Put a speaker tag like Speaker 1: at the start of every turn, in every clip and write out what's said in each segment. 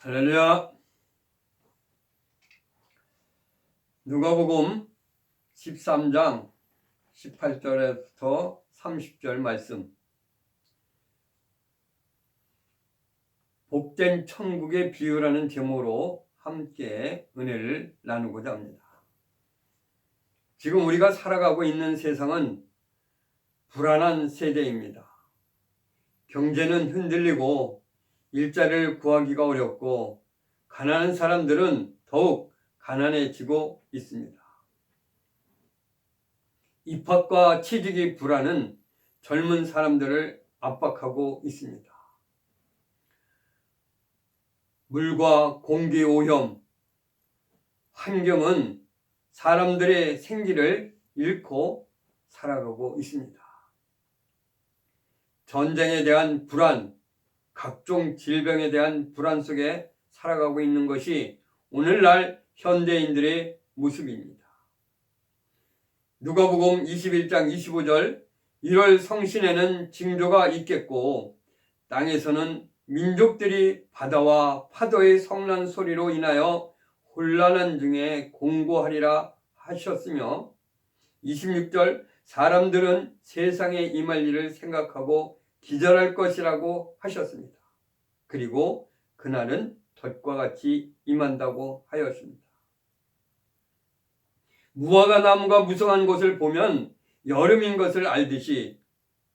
Speaker 1: 할렐루야. 누가복음 13장 18절에서 30절 말씀. 복된 천국의 비유라는 제목으로 함께 은혜를 나누고자 합니다. 지금 우리가 살아가고 있는 세상은 불안한 세대입니다. 경제는 흔들리고 일자리를 구하기가 어렵고 가난한 사람들은 더욱 가난해지고 있습니다. 입학과 취직의 불안은 젊은 사람들을 압박하고 있습니다. 물과 공기 오염, 환경은 사람들의 생기를 잃고 살아가고 있습니다. 전쟁에 대한 불안, 각종 질병에 대한 불안 속에 살아가고 있는 것이 오늘날 현대인들의 모습입니다. 누가복음 21장 25절 1월 성신에는 징조가 있겠고 땅에서는 민족들이 바다와 파도의 성난 소리로 인하여 혼란한 중에 공고하리라 하셨으며 26절 사람들은 세상에 임할 일을 생각하고 기절할 것이라고 하셨습니다. 그리고 그날은 덫과 같이 임한다고 하였습니다. 무화과 나무가 무성한 것을 보면 여름인 것을 알듯이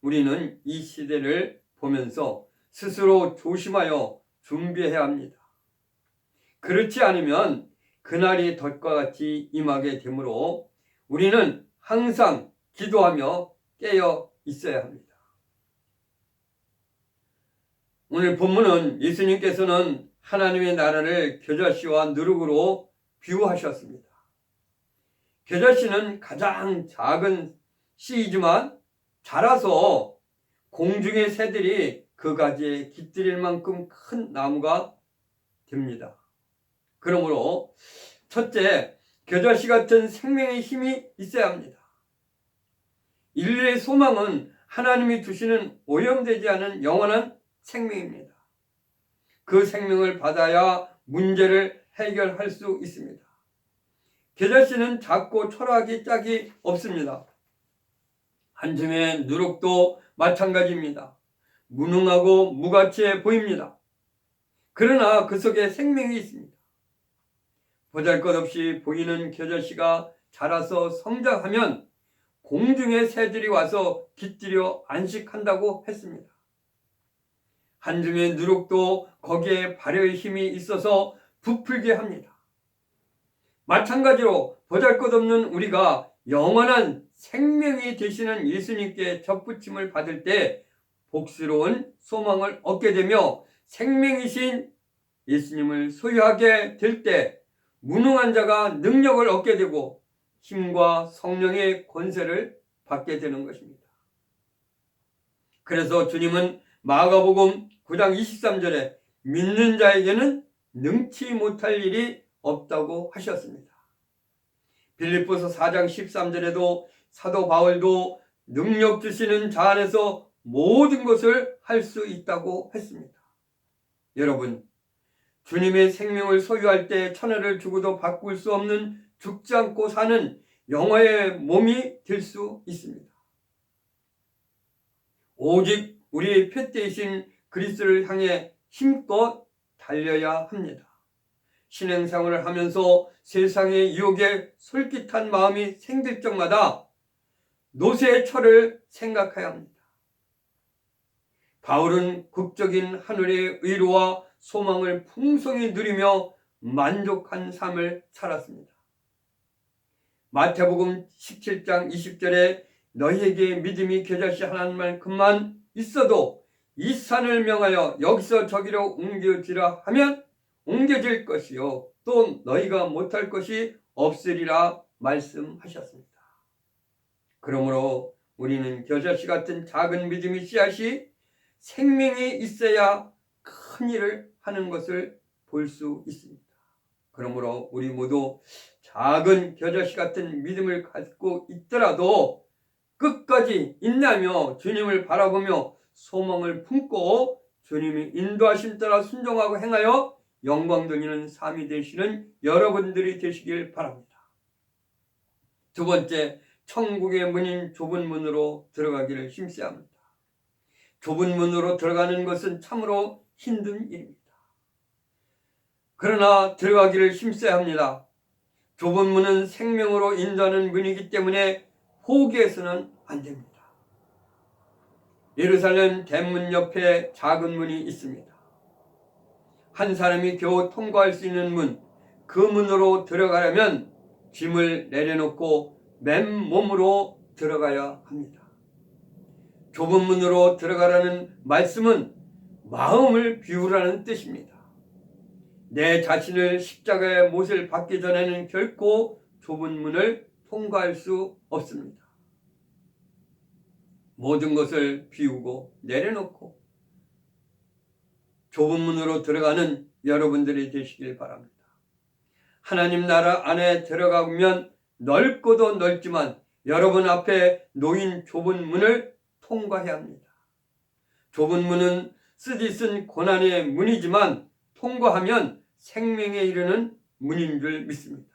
Speaker 1: 우리는 이 시대를 보면서 스스로 조심하여 준비해야 합니다. 그렇지 않으면 그날이 덫과 같이 임하게 되므로 우리는 항상 기도하며 깨어 있어야 합니다. 오늘 본문은 예수님께서는 하나님의 나라를 겨자씨와 누룩으로 비유하셨습니다. 겨자씨는 가장 작은 씨이지만 자라서 공중의 새들이 그 가지에 깃들일 만큼 큰 나무가 됩니다. 그러므로 첫째, 겨자씨 같은 생명의 힘이 있어야 합니다. 인류의 소망은 하나님이 두시는 오염되지 않은 영원한 생명입니다. 그 생명을 받아야 문제를 해결할 수 있습니다. 겨자씨는 작고 초라하기 짝이 없습니다. 한 줌의 누룩도 마찬가지입니다. 무능하고 무가치해 보입니다. 그러나 그 속에 생명이 있습니다. 보잘것없이 보이는 겨자씨가 자라서 성장하면 공중의 새들이 와서 깃들여 안식한다고 했습니다. 한 줌의 누룩도 거기에 발효의 힘이 있어서 부풀게 합니다. 마찬가지로 보잘것없는 우리가 영원한 생명이 되시는 예수님께 접붙임을 받을 때 복스러운 소망을 얻게 되며 생명이신 예수님을 소유하게 될 때 무능한 자가 능력을 얻게 되고 힘과 성령의 권세를 받게 되는 것입니다. 그래서 주님은 마가복음 9장 23절에 믿는 자에게는 능치 못할 일이 없다고 하셨습니다. 빌립보서 4장 13절에도 사도 바울도 능력 주시는 자 안에서 모든 것을 할 수 있다고 했습니다. 여러분, 주님의 생명을 소유할 때 천하를 주고도 바꿀 수 없는 죽지 않고 사는 영화의 몸이 될 수 있습니다. 오직 우리의 표대이신 그리스도를 향해 힘껏 달려야 합니다. 신앙생활을 하면서 세상의 유혹에 솔깃한 마음이 생길 적마다 노새의 철을 생각해야 합니다. 바울은 극적인 하늘의 의로와 소망을 풍성히 누리며 만족한 삶을 살았습니다. 마태복음 17장 20절에 너희에게 믿음이 겨자씨 하나만큼만 있어도 이 산을 명하여 여기서 저기로 옮겨지라 하면 옮겨질 것이요 또 너희가 못할 것이 없으리라 말씀하셨습니다. 그러므로 우리는 겨자씨 같은 작은 믿음의 씨앗이 생명이 있어야 큰 일을 하는 것을 볼 수 있습니다. 그러므로 우리 모두 작은 겨자씨 같은 믿음을 갖고 있더라도 끝까지 인내하며 주님을 바라보며 소망을 품고 주님이 인도하심 따라 순종하고 행하여 영광 돌리는 삶이 되시는 여러분들이 되시길 바랍니다. 두 번째, 천국의 문인 좁은 문으로 들어가기를 힘써야 합니다. 좁은 문으로 들어가는 것은 참으로 힘든 일입니다. 그러나 들어가기를 힘써야 합니다. 좁은 문은 생명으로 인도하는 문이기 때문에 포기해서는 안 됩니다. 예루살렘 대문 옆에 작은 문이 있습니다. 한 사람이 겨우 통과할 수 있는 문, 그 문으로 들어가려면 짐을 내려놓고 맨몸으로 들어가야 합니다. 좁은 문으로 들어가라는 말씀은 마음을 비우라는 뜻입니다. 내 자신을 십자가의 못을 받기 전에는 결코 좁은 문을 통과할 수 없습니다. 모든 것을 비우고 내려놓고 좁은 문으로 들어가는 여러분들이 되시길 바랍니다. 하나님 나라 안에 들어가면 넓고도 넓지만 여러분 앞에 놓인 좁은 문을 통과해야 합니다. 좁은 문은 쓰디쓴 고난의 문이지만 통과하면 생명에 이르는 문인 줄 믿습니다.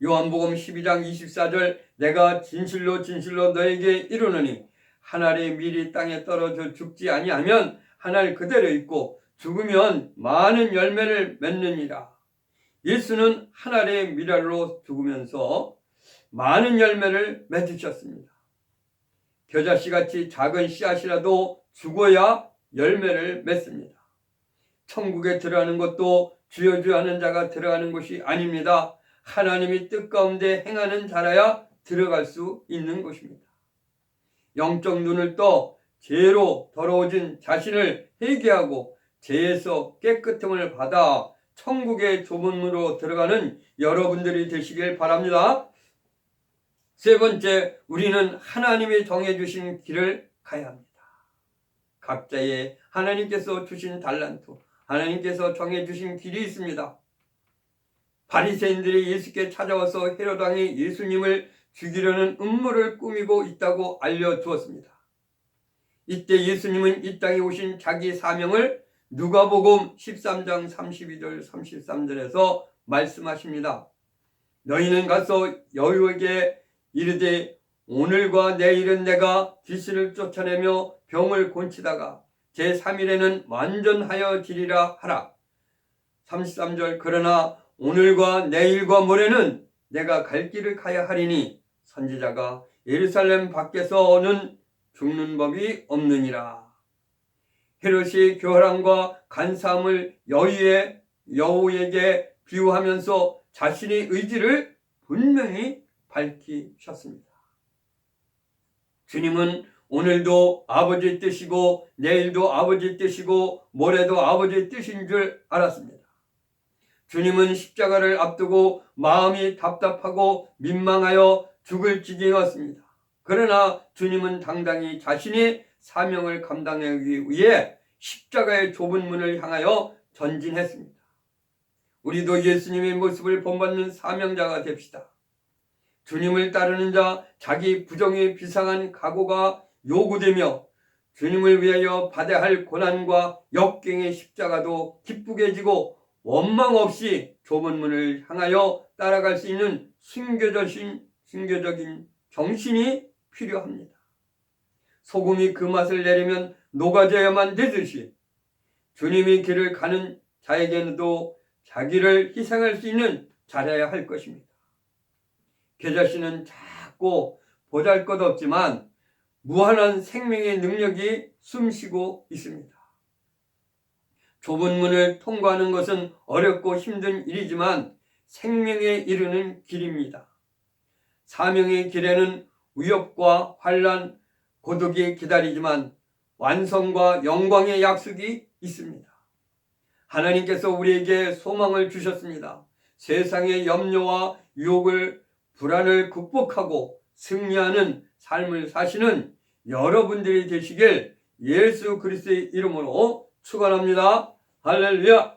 Speaker 1: 요한복음 12장 24절 내가 진실로 진실로 너에게 이르노니 한 알이 밀이 땅에 떨어져 죽지 아니하면 한 알 그대로 있고 죽으면 많은 열매를 맺느니라. 예수는 한 알의 밀알로 죽으면서 많은 열매를 맺으셨습니다. 겨자씨같이 작은 씨앗이라도 죽어야 열매를 맺습니다. 천국에 들어가는 것도 주여 주여 하는 자가 들어가는 것이 아닙니다. 하나님이 뜻 가운데 행하는 자라야 들어갈 수 있는 것입니다. 영적 눈을 떠 죄로 더러워진 자신을 회개하고 죄에서 깨끗함을 받아 천국의 좁은 문으로 들어가는 여러분들이 되시길 바랍니다. 세 번째, 우리는 하나님이 정해주신 길을 가야 합니다. 각자의 하나님께서 주신 달란트, 하나님께서 정해주신 길이 있습니다. 바리새인들이 예수께 찾아와서 헤롯 왕이 예수님을 죽이려는 음모를 꾸미고 있다고 알려주었습니다. 이때 예수님은 이 땅에 오신 자기 사명을 누가복음 13장 32절 33절에서 말씀하십니다. 너희는 가서 여우에게 이르되 오늘과 내일은 내가 귀신을 쫓아내며 병을 고치다가 제3일에는 완전하여 지리라 하라. 33절 그러나 오늘과 내일과 모레는 내가 갈 길을 가야 하리니 선지자가 예루살렘 밖에서는 죽는 법이 없느니라. 헤롯이 교활함과 간사함을 여우에게 비유하면서 자신의 의지를 분명히 밝히셨습니다. 주님은 오늘도 아버지의 뜻이고 내일도 아버지의 뜻이고 모레도 아버지의 뜻인 줄 알았습니다. 주님은 십자가를 앞두고 마음이 답답하고 민망하여 죽을 지경이었습니다. 그러나 주님은 당당히 자신의 사명을 감당하기 위해 십자가의 좁은 문을 향하여 전진했습니다. 우리도 예수님의 모습을 본받는 사명자가 됩시다. 주님을 따르는 자, 자기 부정의 비상한 각오가 요구되며 주님을 위하여 받아야 할 고난과 역경의 십자가도 기쁘게 지고 원망 없이 좁은 문을 향하여 따라갈 수 있는 순교적인 정신이 필요합니다. 소금이 그 맛을 내리면 녹아져야만 되듯이 주님의 길을 가는 자에게도 자기를 희생할 수 있는 자라야 할 것입니다. 겨자씨는 작고 보잘것없지만 무한한 생명의 능력이 숨쉬고 있습니다. 좁은 문을 통과하는 것은 어렵고 힘든 일이지만 생명에 이르는 길입니다. 사명의 길에는 위협과 환난, 고독이 기다리지만 완성과 영광의 약속이 있습니다. 하나님께서 우리에게 소망을 주셨습니다. 세상의 염려와 유혹을 불안을 극복하고 승리하는 삶을 사시는 여러분들이 되시길 예수 그리스도의 이름으로 축원합니다. 할렐루야.